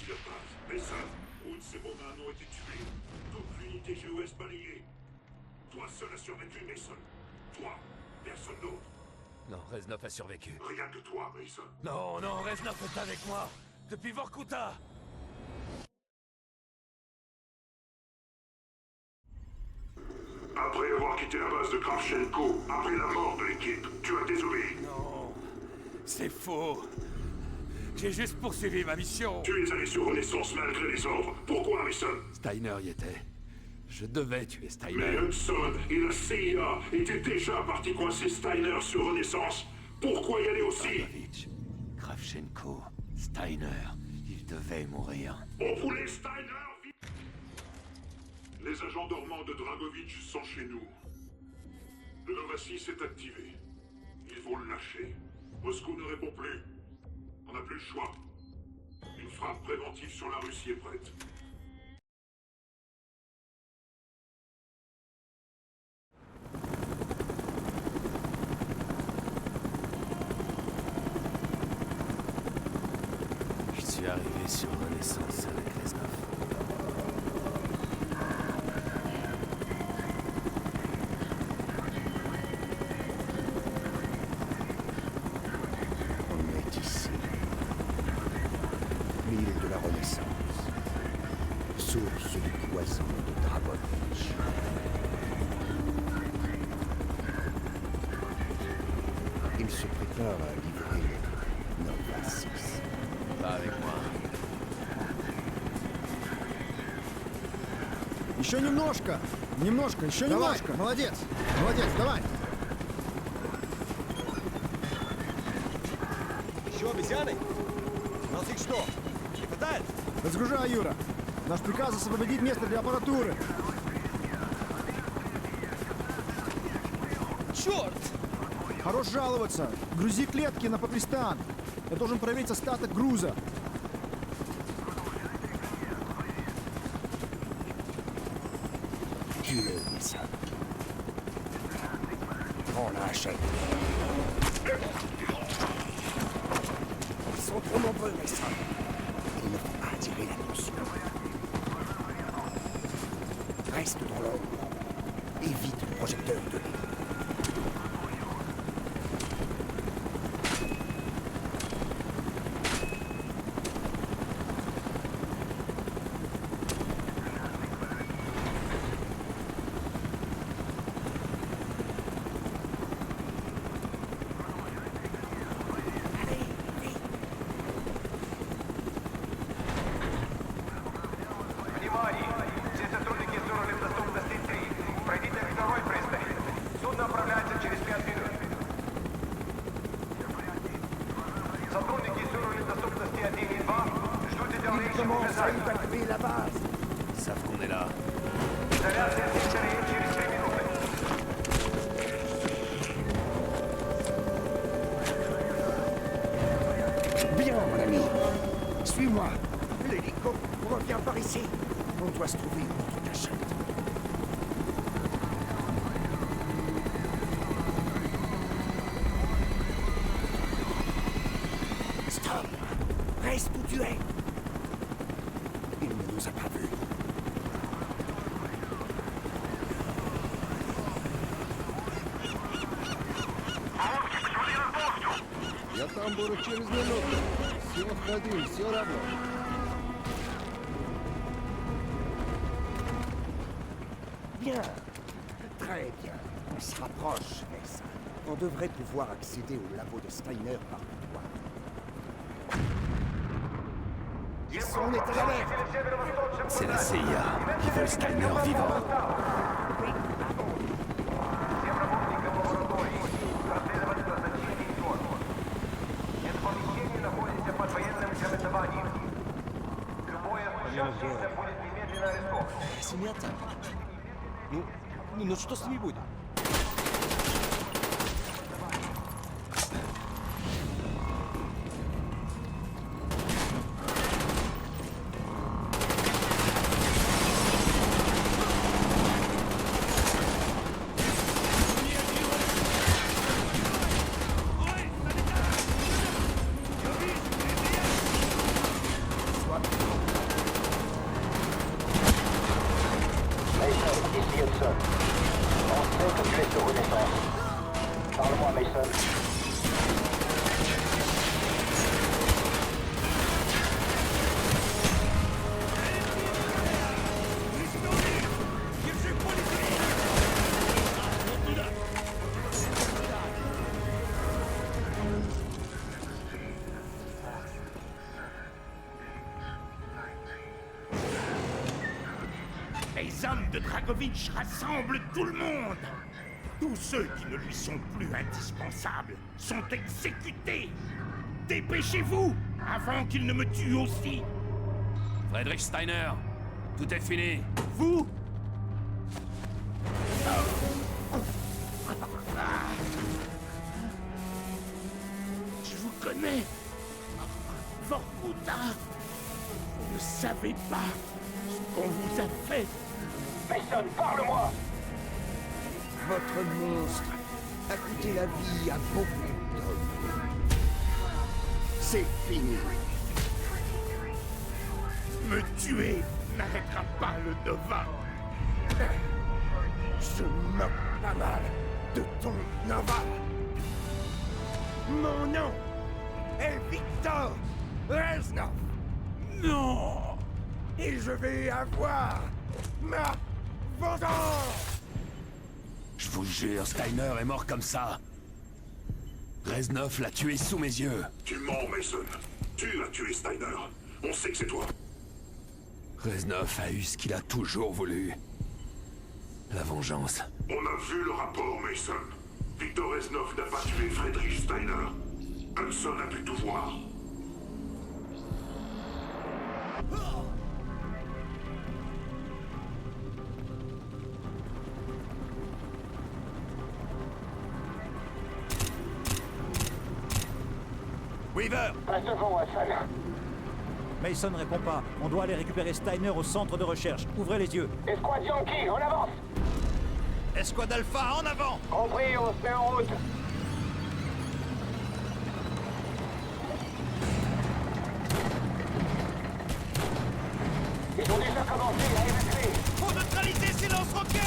sorti de base. Mason, Woods et Romain ont été tués. Toute l'unité GOS balayée. Toi seul a survécu, Mason. Toi, personne d'autre. Non, Reznov a survécu. Rien que toi, Mason. Non, non, Reznov est avec moi. Depuis Vorkuta. Après avoir quitté la base de Kravchenko, après la mort de l'équipe, tu as désobéi. Non, c'est faux. J'ai juste poursuivi ma mission. Tu es allé sur Renaissance malgré les ordres. Pourquoi, Mason? Steiner y était. Je devais tuer Mais Steiner. Hudson et la CIA étaient déjà partis coincer Steiner sur Renaissance. Pourquoi y aller aussi? Pavlovitch, Kravchenko, Steiner, ils devaient mourir. On voulait Steiner vite. Les agents dormants de Dragovitch sont chez nous. Le Nova 6 est activé. Il faut le lâcher. Moscou ne répond plus. On n'a plus le choix. Une frappe préventive sur la Russie est prête. Je suis arrivé sur Renaissance avec Reznov. On est ici. L'île de la Renaissance. Source du poison de Dragovitch. Il se prépare à livrer le Nova 6. Pas avec moi. Еще немножко! Немножко, еще немножко! Молодец! Молодец, давай! Еще обезьяны? У нас их что, не хватает? Разгружай, Юра! Наш приказ освободить место для аппаратуры! Черт! Хорош жаловаться! Грузи клетки на Папистан! Я должен проверить остаток груза! Tue-le, Mason. Prends la hachette. Ils sont trop nombreux, Mason. Il ne faut pas attirer l'attention. Reste dans l'ombre. Évite le projecteur de l'île. Внимание! Все сотрудники зоны лифтоступности 3. Пройдите к второй пристани. Судно отправляется через 5 минут. Сотрудники зоны лифтоступности 1 и 2 ждут Il дальнейших commence à указаний. évacuer la base. Ils savent qu'on est là. Изоляция секторей через 3 минуты. Bien, mon ami. Suis-moi. L'hélico revient par ici. On doit se trouver une autre cachette. Stop. Reste où tu es. Il ne nous a pas vus. Я там буду через минуту. Все входи, все равно. Bien. Très bien. On se rapproche, Mason. On devrait pouvoir accéder au labo de Steiner par le toit. On est à l'alerte. C'est la CIA. Ils veulent Steiner vivant. Всем работникам лаборатории проследовать назначение зону. Это помещение находится под военным командованием. Любое случившееся будет немедленно арестовано. Семья-то. Ну что с ними будет? Mason. On sait que tu es sur Renaissance. Parle-moi, Mason. Les hommes de Dragovich rassemblent tout le monde. Tous ceux qui ne lui sont plus indispensables sont exécutés. Dépêchez-vous avant qu'il ne me tue aussi. Friedrich Steiner, tout est fini. Vous? Je vous connais. Vorkuta. Vous ne savez pas ce qu'on vous a fait. Mason, parle-moi! Votre monstre a coûté la vie à beaucoup d'hommes. C'est fini. Me tuer n'arrêtera pas le Nova. Je me moque pas mal de ton Nova. Mon nom est Victor Reznov. Non! Et je vais avoir ma vengeance! Je vous jure, Steiner est mort comme ça. Reznov l'a tué sous mes yeux. Tu mens, Mason. Tu as tué Steiner. On sait que c'est toi. Reznov a eu ce qu'il a toujours voulu. La vengeance. On a vu le rapport, Mason. Victor Reznov n'a pas tué Friedrich Steiner. Hudson a pu tout voir. Weaver! Passe devant, Hassan. Mason ne répond pas. On doit aller récupérer Steiner au centre de recherche. Ouvrez les yeux. Escouade Yankee, en avance! Escouade Alpha, en avant! Compris, on se met en route. Ils ont déjà commencé à évacuer. Faut neutraliser ces lance-roquettes!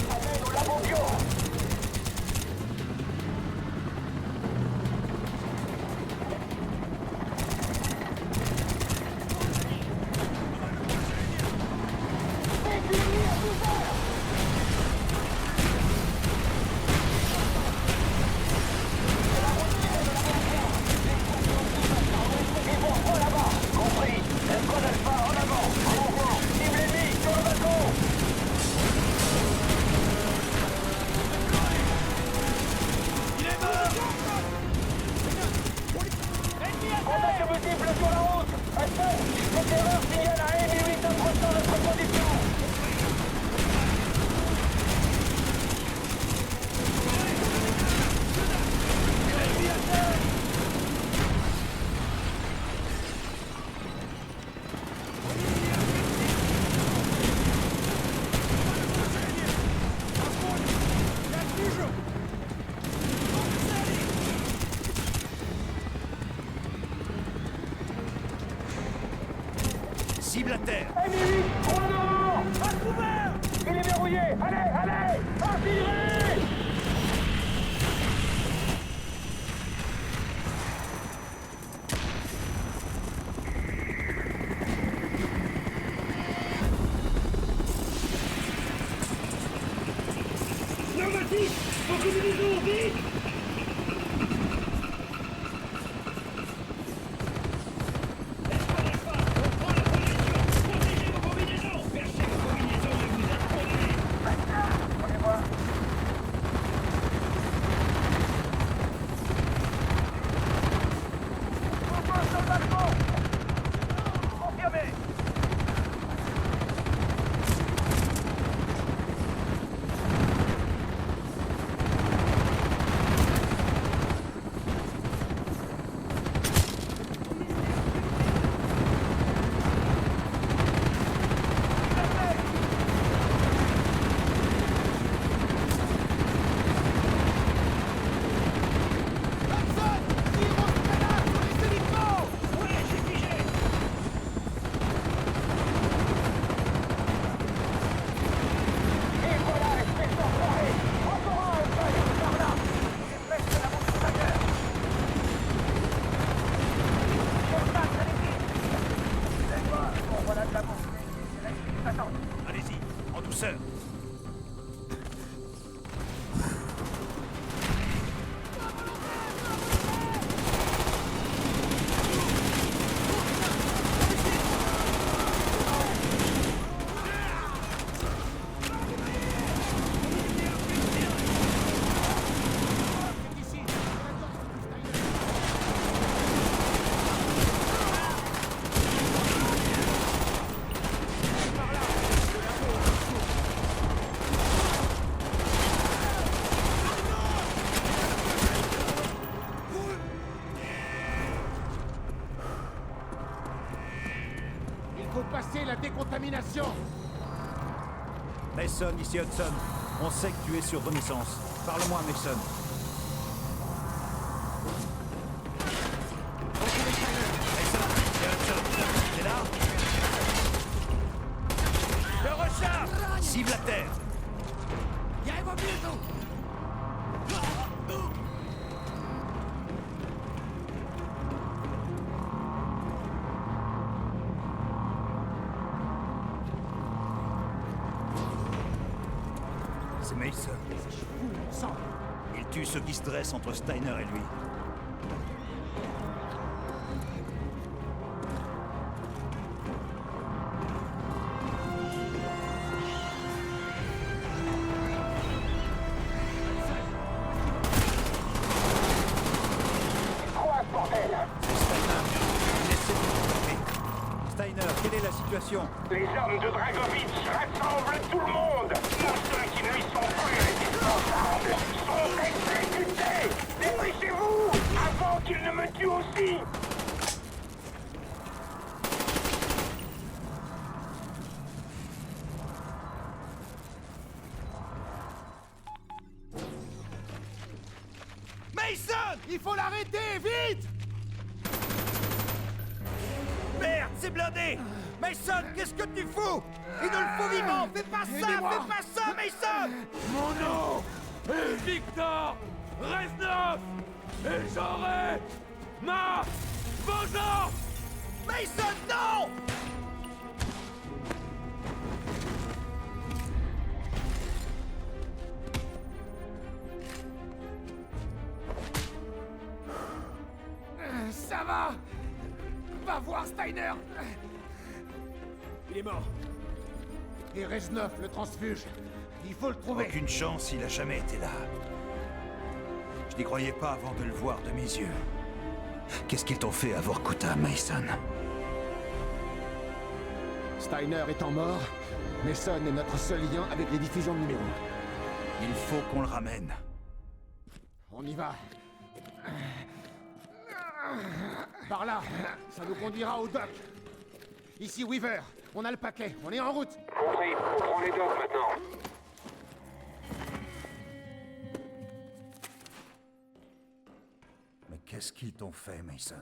Amène au labo bio. Contact multiple sur la route. Hassan, le terreur signale à M8 approchant notre position. Cible à terre! M8, on en avant. À couvert. Il est verrouillé. Allez, allez, artillerie. Confirmé. faut passer la décontamination. Mason, ici Hudson. On sait que tu es sur Renaissance. Parle-moi, Mason. Mason, c'est Hudson. T'es là? Le recharge! Cible la terre! C'est Mason. Il tue ceux qui se dressent entre Steiner et lui. Steiner, quelle est la situation? Les hommes de Dragovitch rassemblent tout le monde. Tous ceux qui ne lui sont plus indispensables sont exécutés. Dépêchez-vous avant qu'ils ne me tuent aussi. Mason! Il faut l'arrêter, vite! Merde, c'est blindé! Mason, qu'est-ce que tu fous? Il nous le faut vivant! Fais pas ça! Fais pas ça, Mason! Mon nom est Victor Reznov et j'aurai ma vengeance! Mason, non! Ça va. Va voir Steiner. Il est mort. Et Reznov le transfuge. Il faut le trouver. Aucune chance, il a jamais été là. Je n'y croyais pas avant de le voir de mes yeux. Qu'est-ce qu'ils t'ont fait à Vorkuta, Mason? Steiner étant mort, Mason est notre seul lien avec les diffusions de numéros. Il faut qu'on le ramène. On y va. Par là, ça nous conduira au dock. Ici Weaver, on a le paquet, on est en route. Compris, on prend les docks maintenant. Mais qu'est-ce qu'ils t'ont fait, Mason?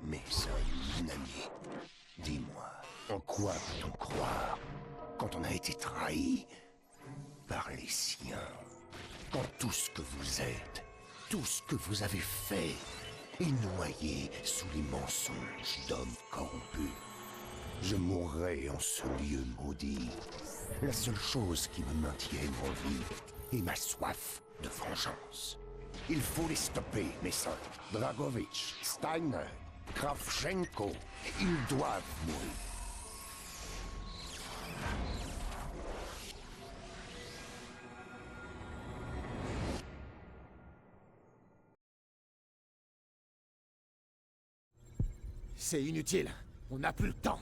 Mason, mon ami, dis-moi, en quoi peut-on croire quand on a été trahi par les siens? Quand tout ce que vous êtes, tout ce que vous avez fait, est noyé sous les mensonges d'hommes corrompus. Je mourrai en ce lieu maudit. La seule chose qui me maintienne en vie est ma soif de vengeance. Il faut les stopper, Mason. Dragovitch, Steiner, Kravchenko, ils doivent mourir. C'est inutile. On n'a plus le temps.